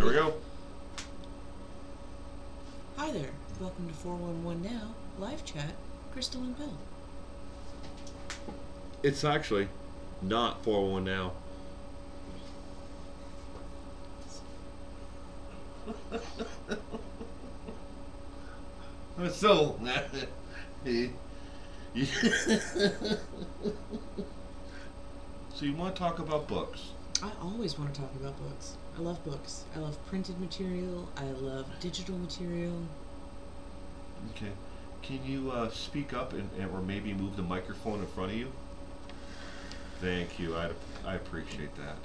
There we go. Hi there. Welcome to 411 Now, live chat, Crystal and Bill. It's actually not 401 now. So, so you want to talk about books? I always want to talk about books. I love books. I love printed material. I love digital material. Okay. Can you speak up and or maybe move the microphone in front of you? Thank you. I appreciate that.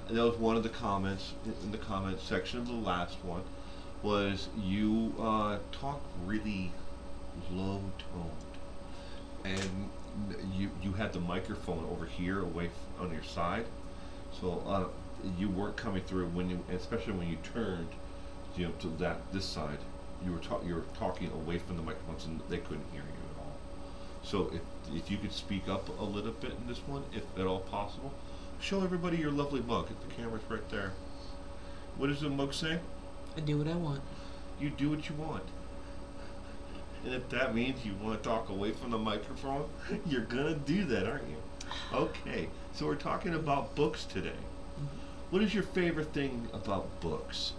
And that was one of the comments in the comment section of the last one. Was you talk really low toned, and you had the microphone over here away on your side, so you weren't coming through when you, especially when you turned, to this side. You were talking away from the microphones, and they couldn't hear you at all. So if you could speak up a little bit in this one, if at all possible, show everybody your lovely mug. The camera's right there. What does the mug say? I do what I want. You do what you want. And if that means you want to talk away from the microphone, you're gonna do that, aren't you? Okay, so we're talking about books today. What is your favorite thing about books?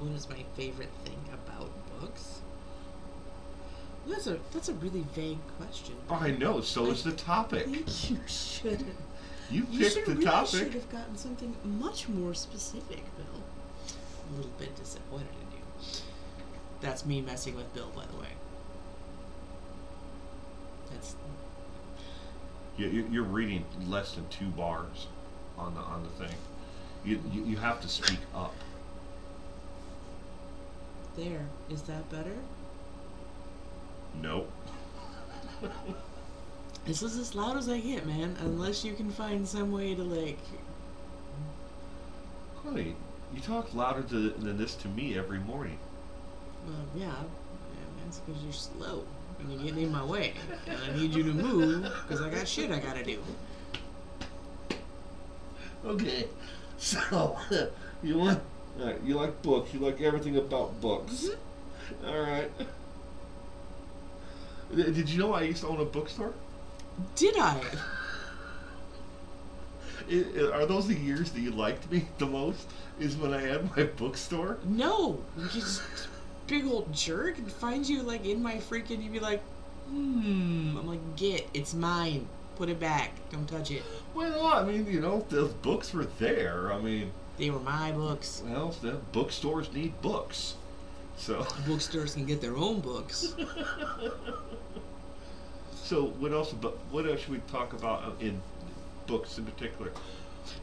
What is my favorite thing about books? Well, that's a really vague question. Oh, I know, so is the topic. I think you should. You picked the topic. You should have gotten something much more specific, Bill. A little bit disappointed in you. That's me messing with Bill, by the way. That's. You're reading less than 2 bars on the thing. You have to speak up. There. Is that better? Nope. This is as loud as I get, man. Unless you can find some way to, like... Honey, you talk louder than this to me every morning. Well, yeah. That's because you're slow. And you're getting in my way. And I need you to move, because I got shit I gotta do. Okay. So, you like books. You like everything about books. Mm-hmm. All right. Did you know I used to own a bookstore? Did I? Are those the years that you liked me the most? Is when I had my bookstore? No, you just big old jerk and find you like in my freaking. You'd be like, I'm like, it's mine. Put it back. Don't touch it. Well, I mean, those books were there. I mean, they were my books. Well, the bookstores need books, so bookstores can get their own books. So what else should we talk about in books in particular?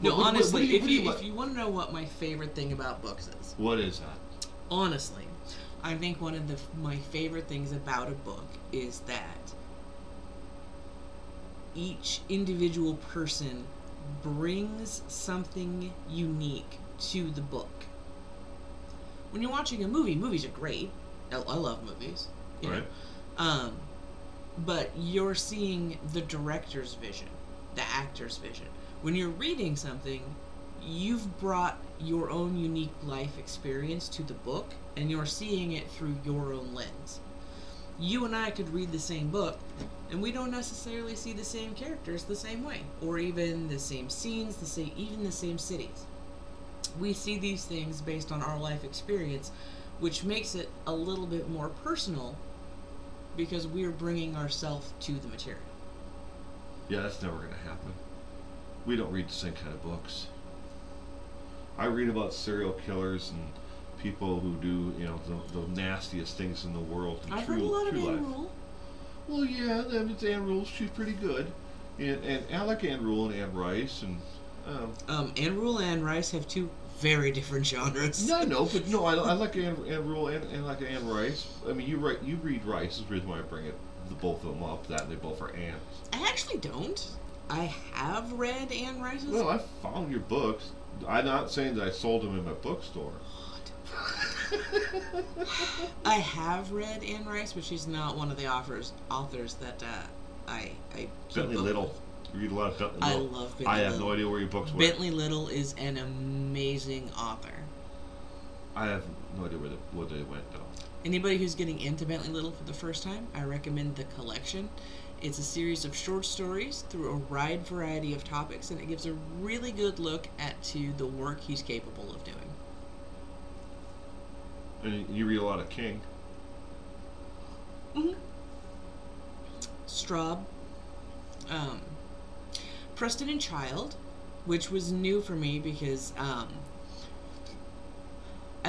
No, honestly, if you want to know what my favorite thing about books is. What is that? Honestly, I think one of my favorite things about a book is that each individual person brings something unique to the book. When you're watching a movie, movies are great. I love movies. Right. But you're seeing the director's vision, the actor's vision. When you're reading something, you've brought your own unique life experience to the book, and you're seeing it through your own lens. You and I could read the same book, and we don't necessarily see the same characters the same way, or even the same scenes, even the same cities. We see these things based on our life experience, which makes it a little bit more personal, because we're bringing ourselves to the material. Yeah, that's never going to happen. We don't read the same kind of books. I read about serial killers and people who do, the nastiest things in the world. I've read a lot of Anne Rule. Well, yeah, it's Anne Rule. She's pretty good. And I like Anne Rule and Anne Rice. And Anne Rule and Anne Rice have two very different genres. No, I like Anne Rule and like Anne Rice. I mean, you read Rice. Is the reason why I bring both of them up. That they both are Annes. I actually don't. I have read Anne Rice's. Well, I found your books. I'm not saying that I sold them in my bookstore. I have read Anne Rice, but she's not one of the authors that I keep Bentley up Little. with. You read a lot of Bentley I Little. love Bentley I have Little. no idea where your books were. Bentley Little is an amazing author. I have no idea where they went though. Anybody who's getting into Bentley Little for the first time, I recommend the collection. It's a series of short stories through a wide variety of topics, and it gives a really good look at to the work he's capable of doing. And you read a lot of King. Mm-hmm. Straub, Preston and Child, which was new for me because I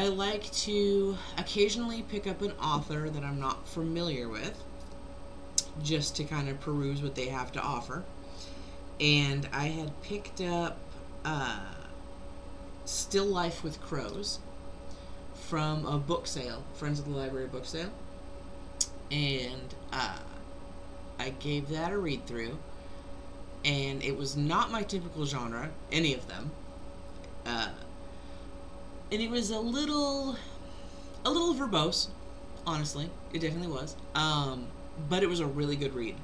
like to occasionally pick up an author that I'm not familiar with, just to kind of peruse what they have to offer. And I had picked up Still Life with Crows from a book sale, Friends of the Library book sale. And I gave that a read through, and it was not my typical genre, any of them. And it was a little verbose, honestly. It definitely was. But it was a really good read.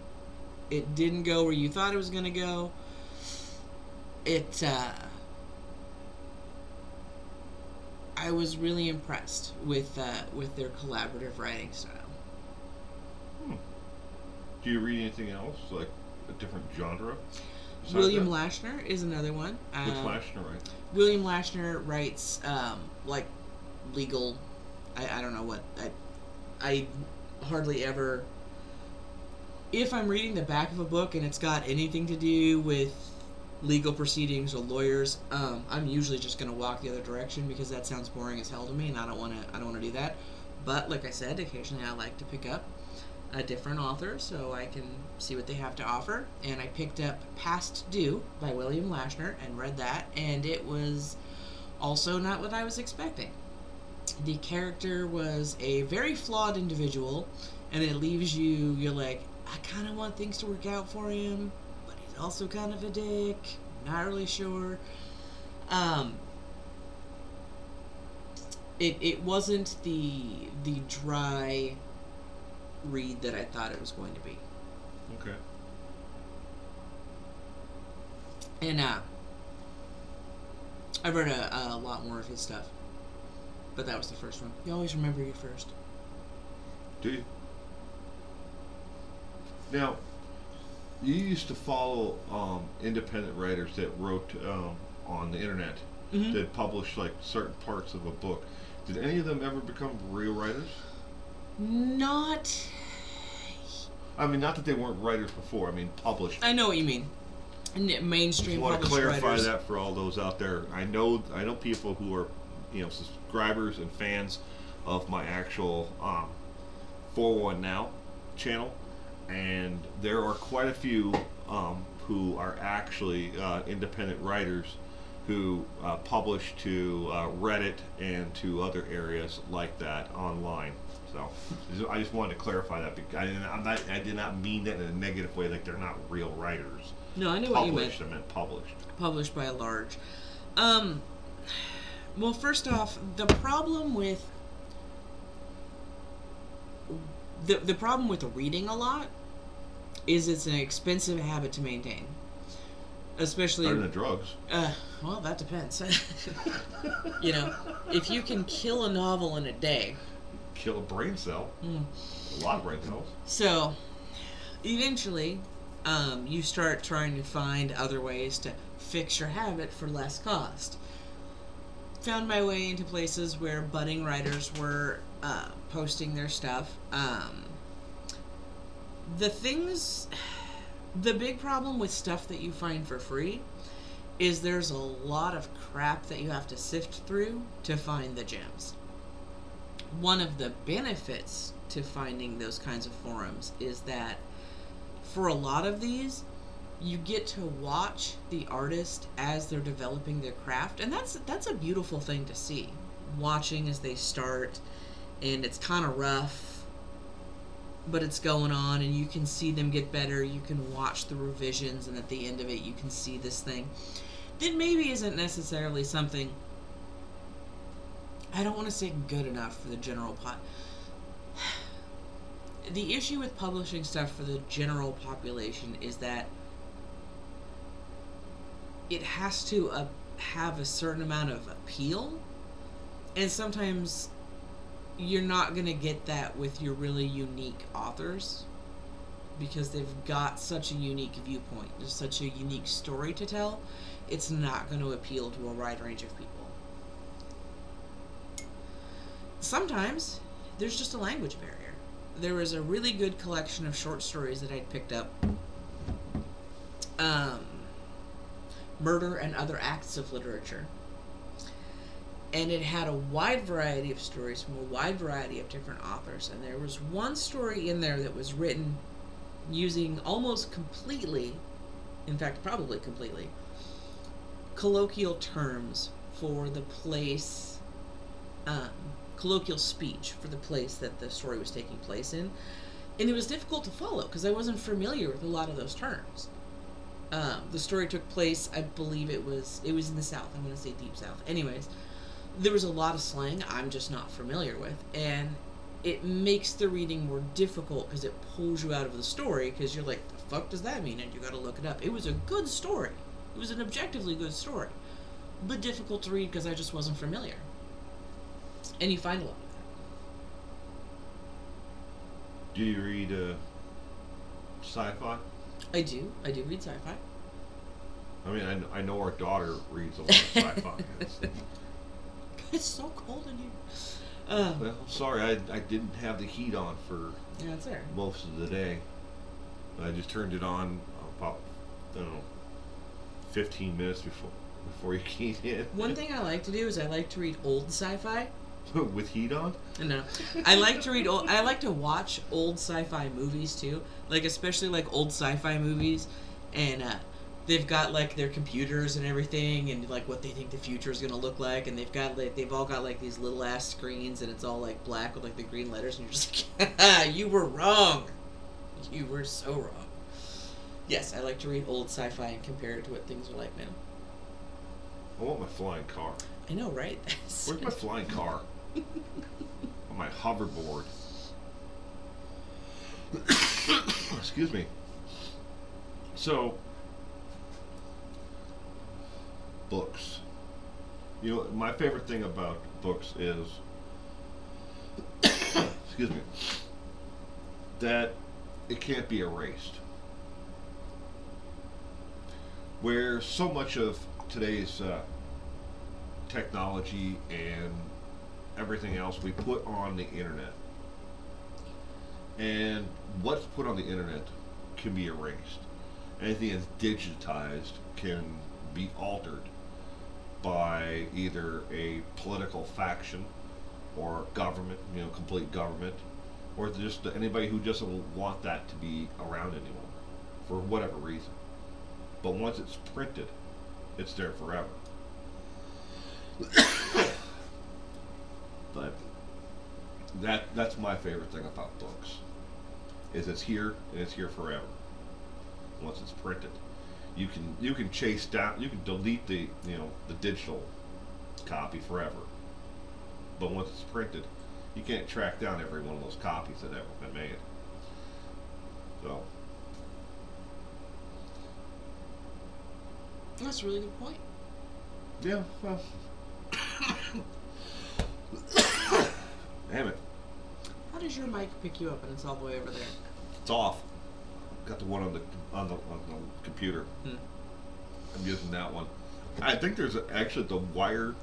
It didn't go where you thought it was going to go. I was really impressed with their collaborative writing style. Do you read anything else, like a different genre? William Lashner is another one. Which Lashner, right? William Lashner writes like legal. I don't know what I hardly ever. If I'm reading the back of a book and it's got anything to do with legal proceedings or lawyers, I'm usually just going to walk the other direction because that sounds boring as hell to me, and I don't want to do that. But like I said, occasionally I like to pick up a different author so I can see what they have to offer. And I picked up Past Due by William Lashner and read that, and it was also not what I was expecting. The character was a very flawed individual, and it leaves you're like, I kind of want things to work out for him, but he's also kind of a dick. Not really sure. It wasn't the dry read that I thought it was going to be. Okay. And I've read a lot more of his stuff, but that was the first one. You always remember your first. Do you? Now, you used to follow independent writers that wrote on the internet, Mm-hmm. that published like certain parts of a book. Did any of them ever become real writers? Not. I mean, not that they weren't writers before. I mean, published. I know what you mean. Mainstream I want to published clarify writers. that for all those out there. I know people who are, subscribers and fans of my actual 401 Now channel, and there are quite a few who are actually independent writers who publish to Reddit and to other areas like that online. So I just wanted to clarify that because I did not mean that in a negative way, like they're not real writers. No, I know what you meant. Published, I meant published. Published by a large. Well, first off, the problem with the problem with reading a lot is it's an expensive habit to maintain. Especially Better than drugs. Well, that depends. If you can kill a novel in a day. Kill a brain cell. A lot of brain cells. So, eventually, you start trying to find other ways to fix your habit for less cost. Found my way into places where budding writers were posting their stuff. The big problem with stuff that you find for free is there's a lot of crap that you have to sift through to find the gems. One of the benefits to finding those kinds of forums is that for a lot of these, you get to watch the artist as they're developing their craft, and that's a beautiful thing to see. Watching as they start, and it's kind of rough, but it's going on, and you can see them get better. You can watch the revisions, and at the end of it, you can see this thing that maybe isn't necessarily something, I don't want to say good enough for the general The issue with publishing stuff for the general population is that it has to have a certain amount of appeal, and sometimes you're not going to get that with your really unique authors because they've got such a unique viewpoint. There's such a unique story to tell. It's not going to appeal to a wide range of people. Sometimes there's just a language barrier. There was a really good collection of short stories that I'd picked up. Murder and Other Acts of Literature. And it had a wide variety of stories from a wide variety of different authors. And there was one story in there that was written using almost completely, in fact, probably completely, colloquial terms for the place, colloquial speech for the place that the story was taking place in. And it was difficult to follow because I wasn't familiar with a lot of those terms. The story took place, I believe it was in the South. I'm going to say Deep South. Anyways, there was a lot of slang I'm just not familiar with, and it makes the reading more difficult because it pulls you out of the story because you're like, the fuck does that mean? And you got to look it up. It was a good story. It was an objectively good story, but difficult to read because I just wasn't familiar. And you find a lot of that. Do you read sci-fi? I do read sci-fi. I mean, I know our daughter reads a lot of sci-fi. It's so cold in here. Well, sorry, I didn't have the heat on for that's there. most of the day. I just turned it on about, I don't know, 15 minutes before you came in. One thing I like to do is I like to read old sci-fi. With heat on? No, I like to read old. I like to watch old sci-fi movies too, like especially like old sci-fi movies, and they've got like their computers and everything, and like what they think the future is gonna look like, and they've all got like these little ass screens, and it's all like black with like the green letters, and you're just like, you were wrong, you were so wrong. Yes, I like to read old sci-fi and compare it to what things are like now. I want my flying car. I know, right? Where's my flying car? On my hoverboard. Excuse me. So, books. You know, my favorite thing about books is, excuse me, that it can't be erased. Where so much of today's technology and everything else we put on the internet, and what's put on the internet can be erased. Anything that's digitized can be altered by either a political faction or government, complete government, or just anybody who doesn't want that to be around anymore for whatever reason. But once it's printed, it's there forever. But that's my favorite thing about books, is it's here and it's here forever. Once it's printed, you can chase down, you can delete the the digital copy forever. But once it's printed, you can't track down every one of those copies that ever been made. So that's a really good point. yeah, well. Damn it. How does your mic pick you up and it's all the way over there? It's off. Got the one on the computer. I'm using that one. I think there's actually the wire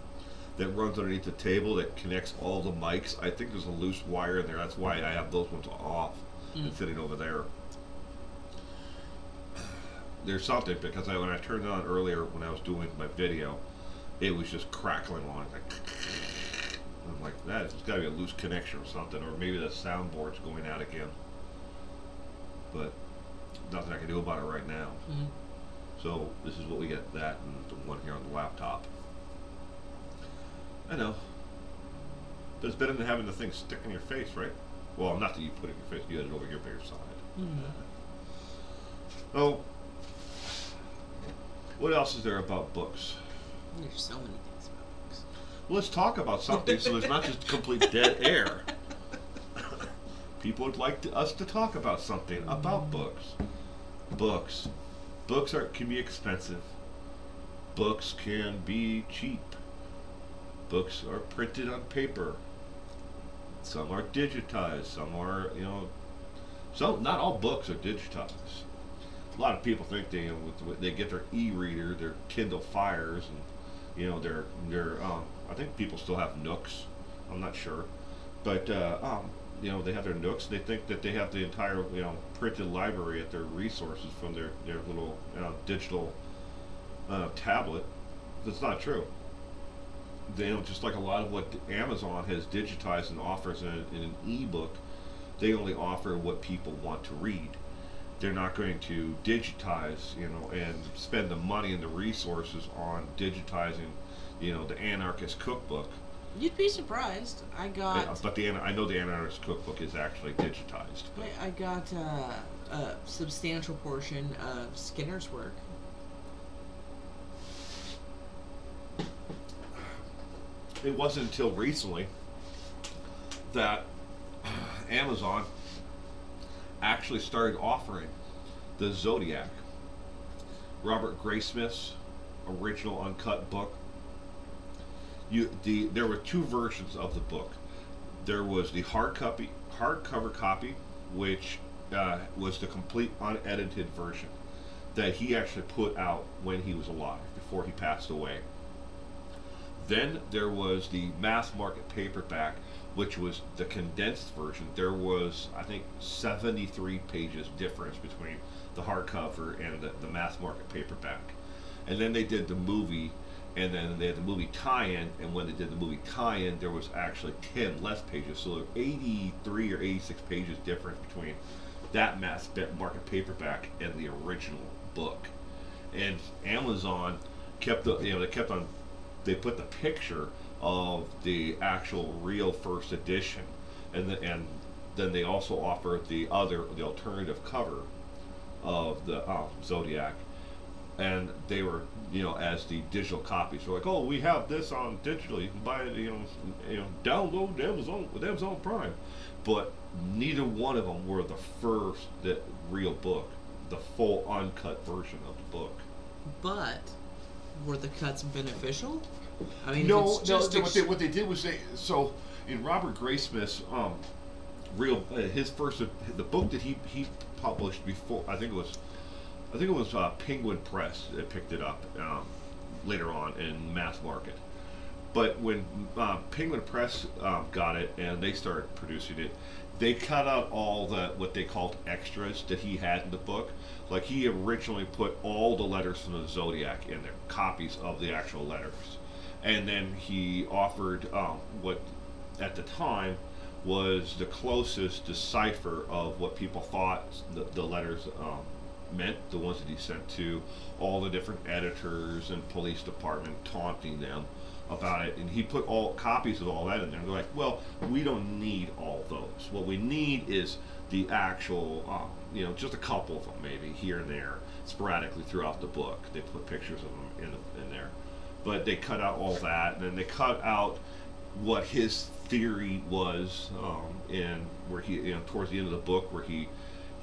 that runs underneath the table that connects all the mics. I think there's a loose wire in there. That's why I have those ones off and sitting over there. There's something, because when I turned it on earlier when I was doing my video, it was just crackling along. I'm like, there's got to be a loose connection or something, or maybe the soundboard's going out again. But nothing I can do about it right now. So this is what we get, that and the one here on the laptop. I know. But it's better than having the thing stick in your face, right? Well, not that you put it in your face, you had it over here by your side. Oh, what else is there about books? There's so many things about books. Well, let's talk about something so there's not just complete dead air. People would like us to talk about something about books. Books can be expensive. Books can be cheap. Books are printed on paper. Some are digitized. Some are, not all books are digitized. A lot of people think they get their e-reader, their Kindle Fires, and I think people still have Nooks. I'm not sure, but they have their Nooks. They think that they have the entire printed library at their resources from their little digital tablet. That's not true. Just like a lot of what Amazon has digitized and offers in an e-book, they only offer what people want to read. They're not going to digitize, and spend the money and the resources on digitizing, the Anarchist Cookbook. You'd be surprised. I know the Anarchist Cookbook is actually digitized. I got a substantial portion of Skinner's work. It wasn't until recently that Amazon actually started offering the Zodiac, Robert Graysmith's original uncut book. There were two versions of the book. There was the hardcover copy, which was the complete unedited version that he actually put out when he was alive, before he passed away. Then there was the mass market paperback, which was the condensed version. There was, I think, 73 pages difference between the hardcover and the mass market paperback. And then they did the movie, and then they had the movie tie-in, and when they did the movie tie-in, there was actually 10 less pages. So there were 83 or 86 pages difference between that mass market paperback and the original book. And Amazon they put the picture of the actual real first edition, and then they also offered the alternative cover of the Zodiac, and they were as the digital copies. They're like, oh, we have this on digital. You can buy it, download Amazon Prime, but neither one of them were the first real book, the full uncut version of the book. But were the cuts beneficial? I mean, no. What they did was so in Robert Graysmith's the book that he published before, I think it was Penguin Press that picked it up later on in mass market. But when Penguin Press got it and they started producing it, they cut out all what they called extras that he had in the book. Like, he originally put all the letters from the Zodiac in there, copies of the actual letters. And then he offered what at the time was the closest decipher of what people thought the letters meant, the ones that he sent to all the different editors and police department, taunting them about it. And he put all copies of all that in there. And they're like, well, we don't need all those. What we need is the actual, just a couple of them, maybe here and there, sporadically throughout the book. They put pictures of them in there, but they cut out all that, and then they cut out what his theory was, in where he, towards the end of the book, where he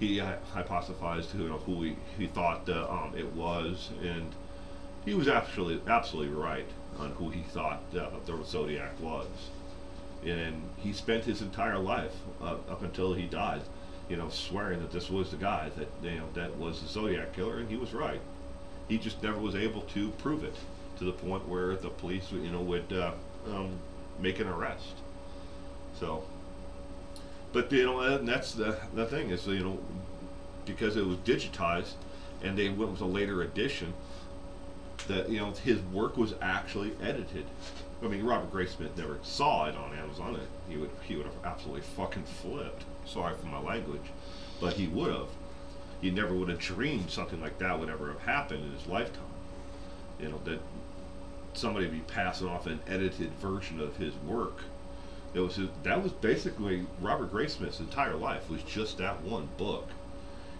hypothesized who he thought it was, and he was absolutely right on who he thought the Zodiac was. And he spent his entire life up until he died, swearing that this was the guy that was the Zodiac killer, and he was right. He just never was able to prove it to the point where the police, would make an arrest. So, but and that's the thing is, because it was digitized, and they went with a later edition, that his work was actually edited. I mean, Robert Graysmith never saw it on Amazon. He would have absolutely fucking flipped. Sorry for my language, but he would have. He never would have dreamed something like that would ever have happened in his lifetime. That somebody would be passing off an edited version of his work. That was basically Robert Graysmith's entire life, was just that one book.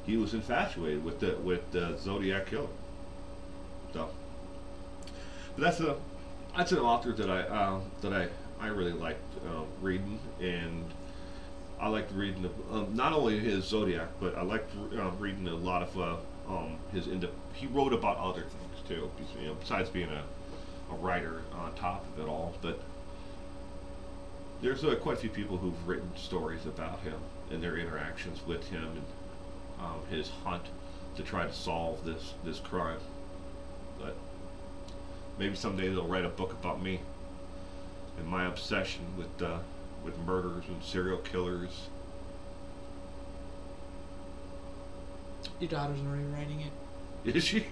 He was infatuated with the Zodiac Killer. So, but that's an author that I really liked reading, and I liked reading not only his Zodiac, but I liked reading a lot of his. He wrote about other things too. Besides being a writer on top of it all, but there's quite a few people who've written stories about him and their interactions with him and his hunt to try to solve this crime. But maybe someday they'll write a book about me and my obsession with murders and serial killers. Your daughter's already writing it. Is she?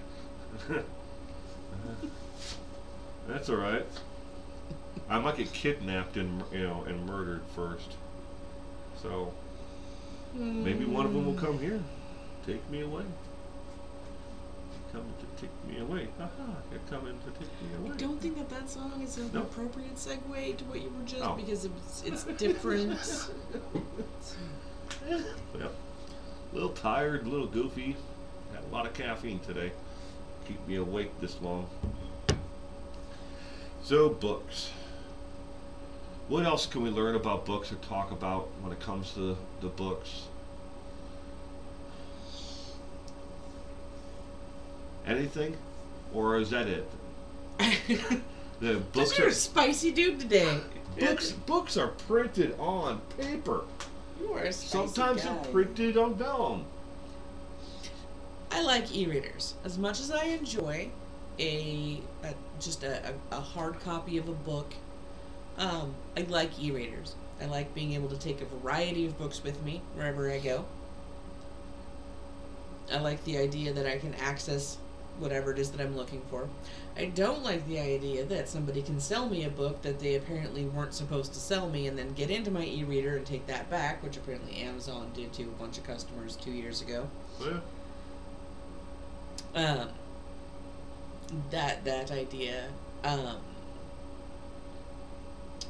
That's all right. I might get kidnapped and and murdered first. So maybe one of them will come here, take me away. Coming to take me away. Aha! You're coming to take me away. I don't think that song is an appropriate segue to what you were just because it's different. Well, a little tired, a little goofy. Had a lot of caffeine today. Keep me awake this long. So, books. What else can we learn about books or talk about when it comes to the books? Anything? Or is that it? The books You're a spicy dude today. Books are printed on paper. You are a spicy Sometimes guy. they're printed on vellum. I like e-readers as much as I enjoy just a hard copy of a book. I like e-readers. I like being able to take a variety of books with me wherever I go. I like the idea that I can access whatever it is that I'm looking for. I don't like the idea that somebody can sell me a book that they apparently weren't supposed to sell me and then get into my e-reader and take that back, which apparently Amazon did to a bunch of customers 2 years ago. Yeah. That idea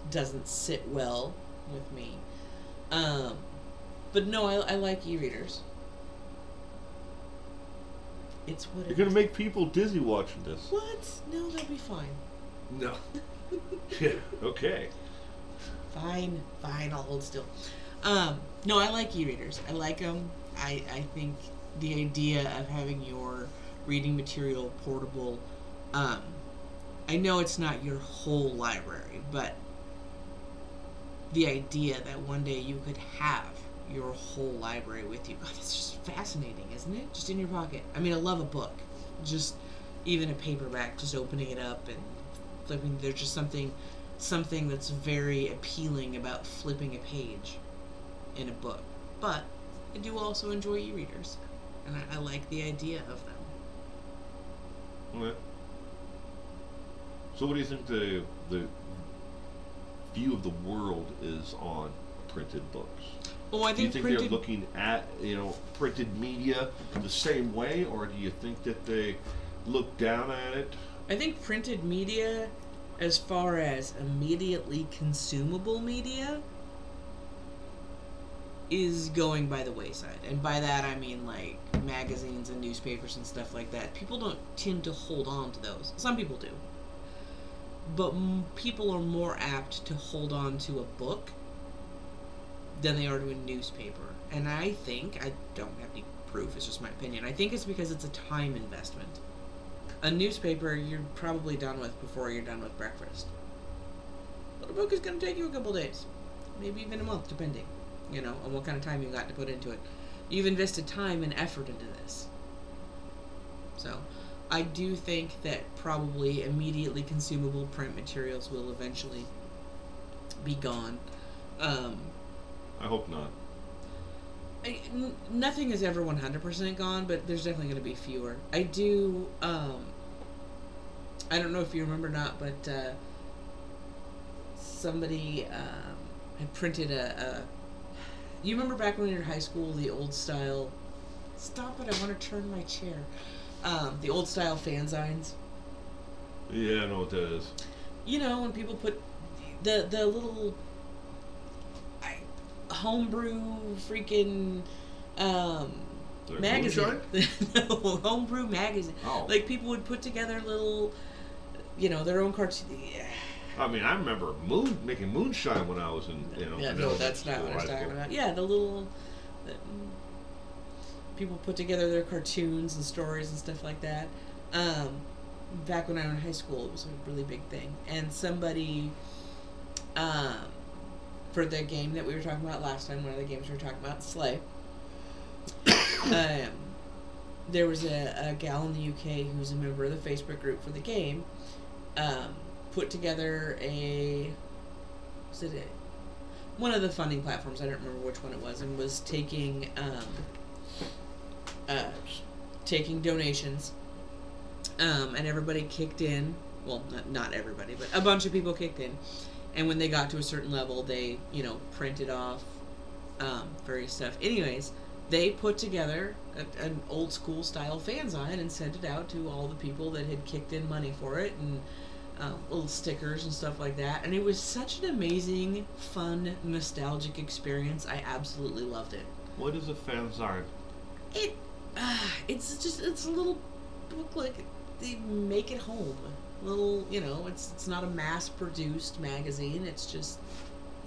doesn't sit well with me. But no, I like e-readers. It's what You're gonna make people dizzy watching this. What? No, they'll be fine. No. Yeah. Okay. Fine, I'll hold still. No, I like e-readers. I like them. I think the idea of having your reading material portable, I know it's not your whole library, but the idea that one day you could have your whole library with you, God, that's just fascinating, isn't it? Just in your pocket. I mean, I love a book. Just even a paperback, just opening it up and flipping. There's just something that's very appealing about flipping a page in a book. But I do also enjoy e-readers, and I like the idea of them. Okay. So what do you think the view of the world is on printed books? Oh, I think do you think they're looking at printed media the same way, or do you think that they look down at it? I think printed media, as far as immediately consumable media, is going by the wayside. And by that I mean like magazines and newspapers and stuff like that. People don't tend to hold on to those. Some people do. But people are more apt to hold on to a book than they are to a newspaper. And I think, I don't have any proof, it's just my opinion, I think it's because it's a time investment. A newspaper you're probably done with before you're done with breakfast. But a book is going to take you a couple days. Maybe even a month, depending, on what kind of time you got to put into it. You've invested time and effort into this. So, I do think that probably immediately consumable print materials will eventually be gone. I hope not. Nothing is ever 100% gone, but there's definitely going to be fewer. I do, I don't know if you remember or not, but somebody had printed you remember back when you were in high school, the old style, stop it, I want to turn my chair, the old style fanzines? Yeah, I know what that is. When people put the little homebrew freaking magazine. No, homebrew magazine. Oh. Like people would put together little, their own cartoon. Yeah. I mean, I remember making moonshine when I was in, Yeah, no, that's not what I was talking about. Yeah, the little people put together their cartoons and stories and stuff like that. back when I was in high school, it was a really big thing. And somebody, um, for the game that we were talking about last time, one of the games we were talking about, Slay, um, there was a gal in the UK who was a member of the Facebook group for the game, put together one of the funding platforms, I don't remember which one it was, and was taking donations, and everybody kicked in. Well, not everybody, but a bunch of people kicked in. And when they got to a certain level, they, printed off various stuff. Anyways, they put together an old school style fanzine and sent it out to all the people that had kicked in money for it, and little stickers and stuff like that. And it was such an amazing, fun, nostalgic experience. I absolutely loved it. What is a fanzine? It's a little booklet. They make it home. Little, it's not a mass-produced magazine. It's just.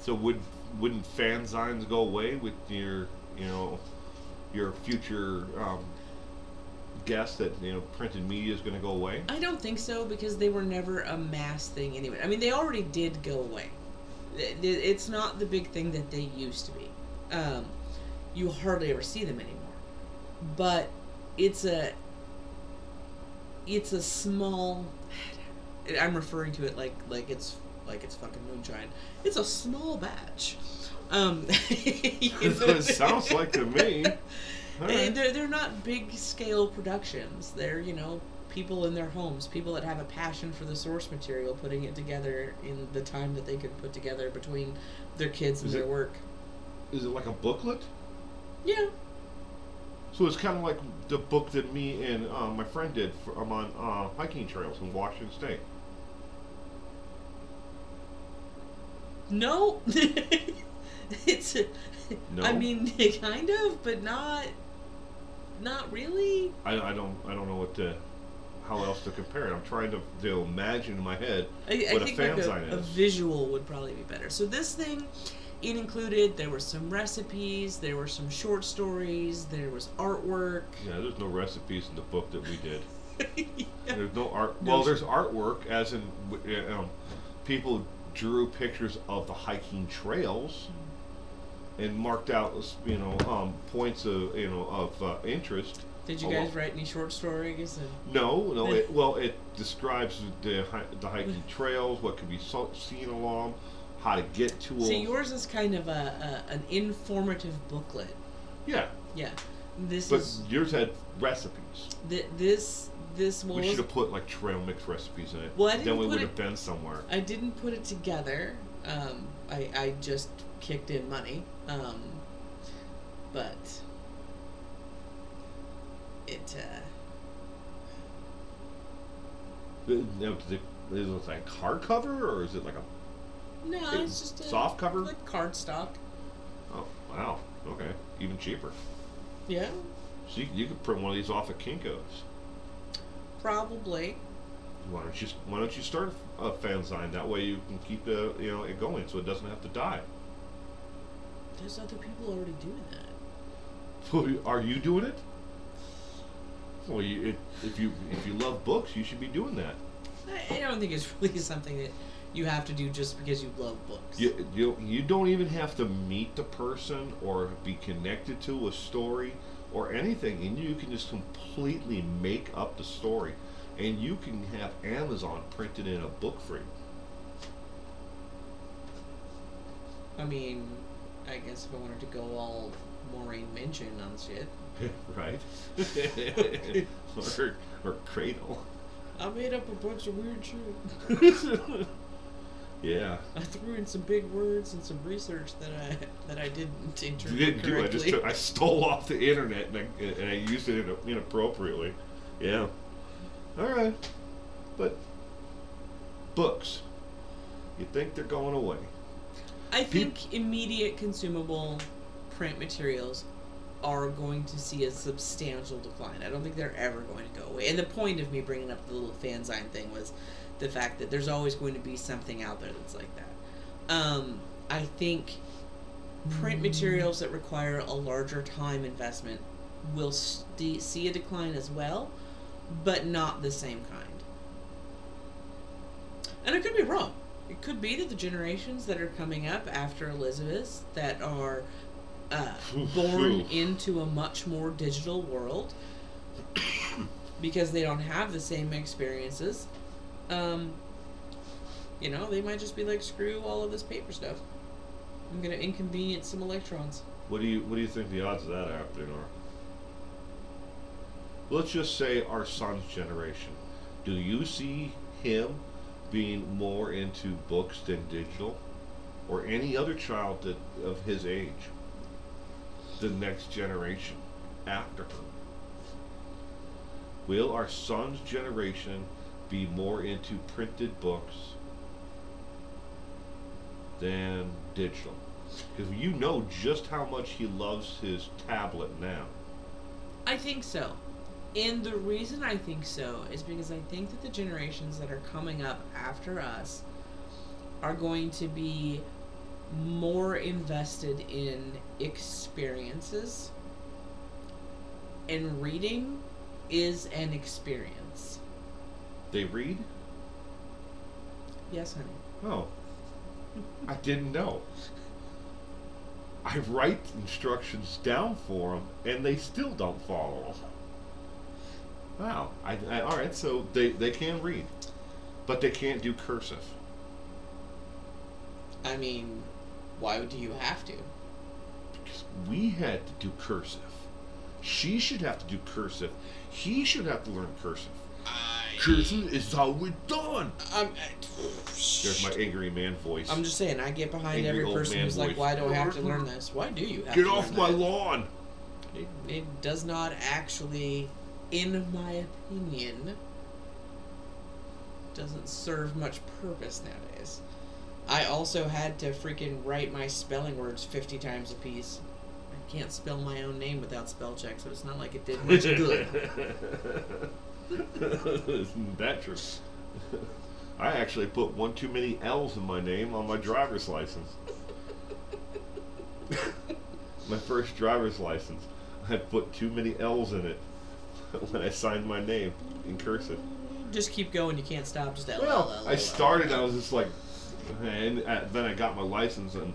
So wouldn't fanzines go away with your future guess that printed media is going to go away? I don't think so, because they were never a mass thing anyway. I mean, they already did go away. It's not the big thing that they used to be. You hardly ever see them anymore. But it's a small. I'm referring to it like it's fucking moonshine. It's a small batch. That's what it sounds like to me. And they're not big scale productions. They're people in their homes, people that have a passion for the source material, putting it together in the time that they could put together between their kids and their work. Is it like a booklet? Yeah. So it's kind of like the book that me and my friend did. I'm on hiking trails in Washington State. No. It's. No? I mean, kind of, but not really. I don't know how else to compare it. I'm trying to imagine in my head what a fanzine is. A visual would probably be better. So this thing, it included, there were some recipes, there were some short stories, there was artwork. Yeah, there's no recipes in the book that we did. Yeah. There's no art. Well, there's artwork, as in people drew pictures of the hiking trails and marked out, points of interest. Did you guys write any short stories? No. It describes the hiking trails, what can be seen along, how to get to them. So yours is kind of an informative booklet. Yeah. Yeah. But yours had recipes. This we should have put like trail mix recipes in it. Well, then we would have been somewhere. I didn't put it together. I just kicked in money. But it. Is it like hardcover, or is it like a? No, it's just a soft cover, like cardstock. Oh wow! Okay, even cheaper. Yeah. So you could print one of these off at Kinko's. Probably. Why don't you start a fanzine? That way you can keep it going, so it doesn't have to die. There's other people already doing that. Are you doing it? Well, if you love books, you should be doing that. I don't think it's really something that you have to do just because you love books. You don't even have to meet the person or be connected to a story or anything, and you can just completely make up the story, and you can have Amazon printed in a book for you. I mean, I guess if I wanted to go all Maureen Minchin on shit. Right. or Cradle. I made up a bunch of weird shit. Yeah. I threw in some big words and some research that I didn't interpret You didn't correctly. do. I stole off the internet and I used it inappropriately. Yeah. All right. But books, you think they're going away? I think immediate consumable print materials are going to see a substantial decline. I don't think they're ever going to go away. And the point of me bringing up the little fanzine thing was the fact that there's always going to be something out there that's like that. I think print materials that require a larger time investment will see a decline as well, but not the same kind. And I could be wrong. It could be that the generations that are coming up after Elizabeth that are born into a much more digital world because they don't have the same experiences, you know, they might just be like, screw all of this paper stuff. I'm gonna inconvenience some electrons. What do you think the odds of that happening are? Let's just say our son's generation. Do you see him being more into books than digital, or any other child of his age? The next generation after her. Will our son's generation be more into printed books than digital? Because you know just how much he loves his tablet now. I think so. And the reason I think so is because I think that the generations that are coming up after us are going to be more invested in experiences. And reading is an experience. They read? Yes, honey. Oh. I didn't know. I write instructions down for them, and they still don't follow them. Wow. All right, so they can read, but they can't do cursive. I mean, why do you have to? Because we had to do cursive. She should have to do cursive. He should have to learn cursive. Cursive is how we're done. There's my angry man voice. I'm just saying, I get behind Angry every old person man who's like, voice. why do I have to learn this? Why do you have Get to off learn my that? lawn. It does not actually, in my opinion, doesn't serve much purpose nowadays. I also had to freaking write my spelling words 50 times a piece. I can't spell my own name without spell check, so it's not like it did much good. Isn't that true? I actually put one too many L's in my name on my driver's license. My first driver's license, I put too many L's in it when I signed my name in cursive. Just keep going, you can't stop. Just L. Well, I started, I was just like, and then I got my license, and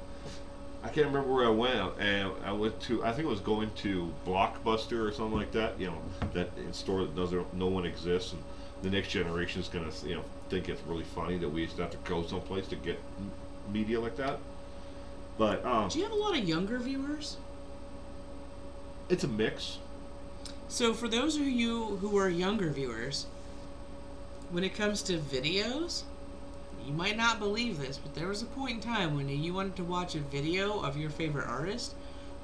I can't remember where I went, and I went to, I think it was going to Blockbuster or something like that, you know, that store that no one exists, and the next generation is going to, you know, think it's really funny that we used to have to go someplace to get media like that. But, do you have a lot of younger viewers? It's a mix. So for those of you who are younger viewers, when it comes to videos, you might not believe this, but there was a point in time when you wanted to watch a video of your favorite artist,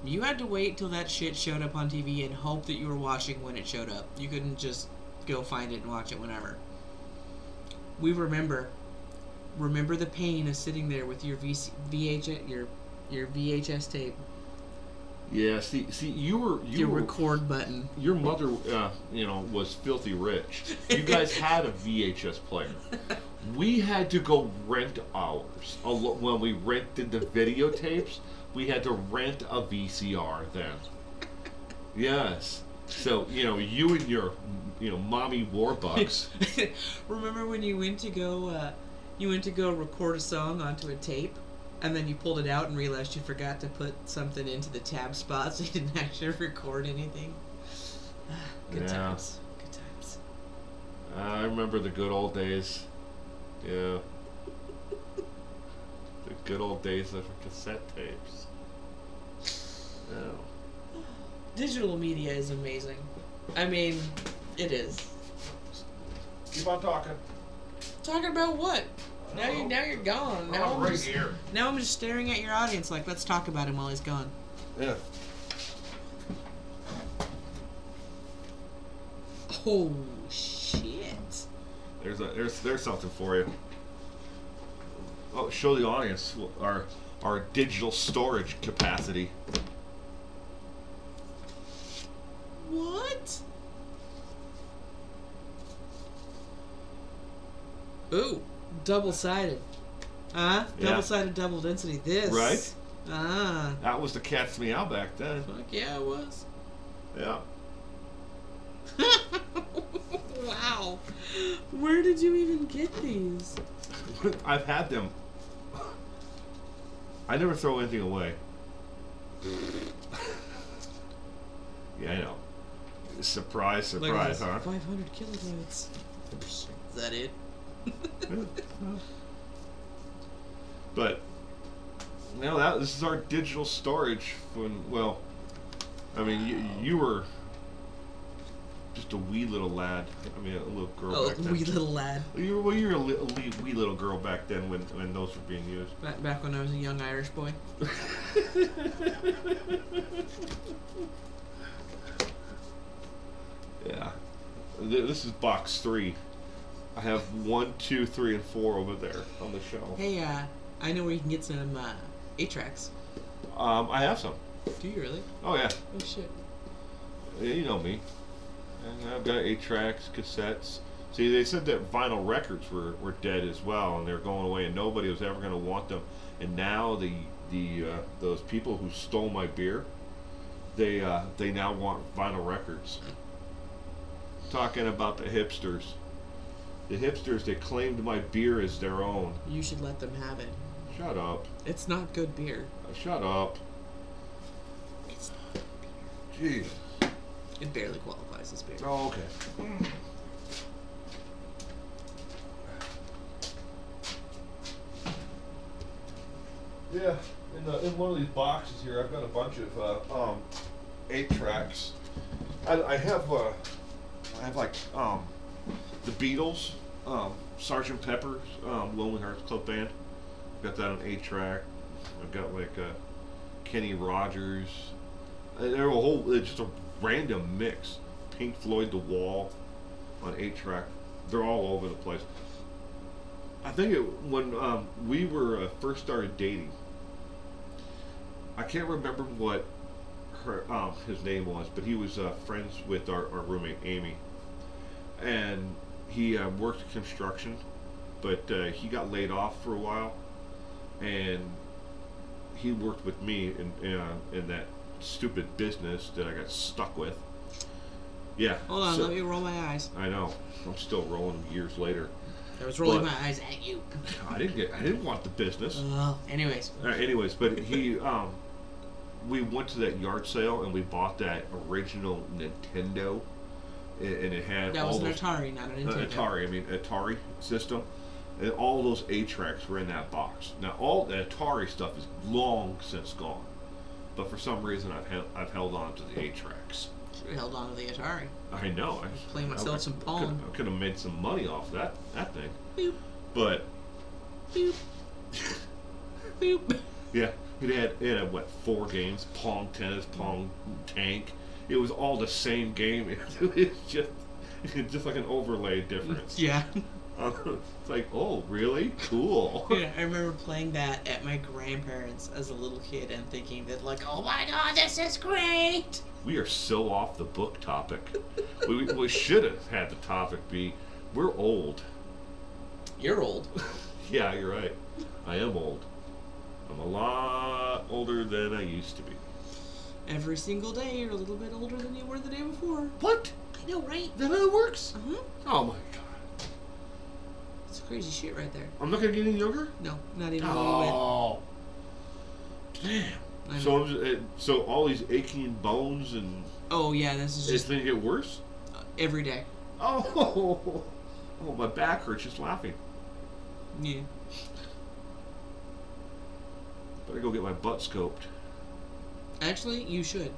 you had to wait till that shit showed up on TV and hope that you were watching when it showed up. You couldn't just go find it and watch it whenever. We remember the pain of sitting there with your your VHS tape. Yeah, see, your record button. Your mother, you know, was filthy rich. You guys had a VHS player. We had to go rent ours. When we rented the videotapes, we had to rent a VCR then. Yes. So, you know, you and your, you know, mommy warbucks. Remember when you went to go record a song onto a tape, and then you pulled it out and realized you forgot to put something into the tab spot, so you didn't actually record anything? Good times. Good times. I remember the good old days. Yeah. The good old days of cassette tapes. Yeah. Digital media is amazing. I mean, it is. Keep on talking. Talking about what? Now you're gone. Now I'm right here. Now I'm just staring at your audience like, let's talk about him while he's gone. Yeah. Oh shit. There's something for you. Oh, show the audience our digital storage capacity. What? Ooh, double-sided. Yeah. Double-sided, double density. This. Right? Ah. That was the cat's meow back then. Fuck yeah, it was. Yeah. Wow. Where did you even get these? I've had them. I never throw anything away. Yeah, I know. Surprise, surprise, huh? 500 kilobytes. Is that it? But no, this is our digital storage. Well, I mean, you were just a wee little lad. I mean, a little girl. Oh, back then. wee little lad. You were a wee little girl back then when those were being used. Back when I was a young Irish boy. Yeah. This is box 3. I have 1, 2, 3, and 4 over there on the shelf. Hey, I know where you can get some 8-tracks. I have some. Do you really? Oh yeah. Oh shit. Yeah, you know me. And I've got 8-tracks, cassettes. See, they said that vinyl records were dead as well, and they're going away, and nobody was ever going to want them. And now those people who stole my beer, they now want vinyl records. Talking about the hipsters. The hipsters, they claimed my beer as their own. You should let them have it. Shut up. It's not good beer. Shut up. It's not good beer. Jeez. It barely qualifies as beer. Oh, okay. Yeah, in one of these boxes here, I've got a bunch of 8-tracks. I have like the Beatles, Sgt. Pepper's Lonely Hearts Club Band. I've got that on 8-track. I've got like Kenny Rogers. They're just a random mix. Pink Floyd, The Wall on 8-track. They're all over the place. I think when we were first started dating, I can't remember what his name was, but he was friends with our roommate Amy, and he worked construction, but he got laid off for a while, and he worked with me in that stupid business that I got stuck with. Yeah. Hold on, let me roll my eyes. I know. I'm still rolling them years later. I was rolling my eyes at you. I didn't want the business. Anyways. Anyways, but he we went to that yard sale and we bought that original Nintendo, and it had that was an Atari, not a Nintendo. Atari system, and all those 8-tracks were in that box. Now all the Atari stuff is long since gone, but for some reason I've held on to the 8-tracks. Should have held on to the Atari. I know. Play myself some Pong. I could have made some money off that thing. Boop. But. Boop. Boop. Yeah, it had what, 4 games? Pong tennis, Pong tank. It was all the same game. It's just like an overlay difference. Yeah. It's like, oh, really? Cool. Yeah, I remember playing that at my grandparents' as a little kid and thinking that, like, oh my god, this is great! We are so off the book topic. we should have had the topic be, we're old. You're old. Yeah, you're right. I am old. I'm a lot older than I used to be. Every single day, you're a little bit older than you were the day before. What? I know, right? Is that how it works? Uh-huh. Oh my god. It's crazy shit right there. I'm not gonna get any younger? No, not even a little bit. Damn. So all these aching bones and... Oh yeah, this is just... It's gonna get worse? Every day. Oh, my back hurts just laughing. Yeah. Better go get my butt scoped. Actually, you should.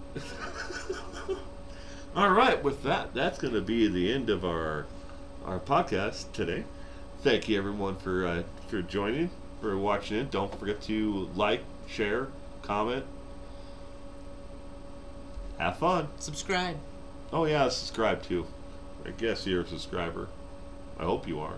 Alright, with that's going to be the end of our podcast today. Thank you everyone for joining, for watching it. Don't forget to like, share, comment. Have fun. Subscribe. Oh yeah, subscribe too. I guess you're a subscriber. I hope you are.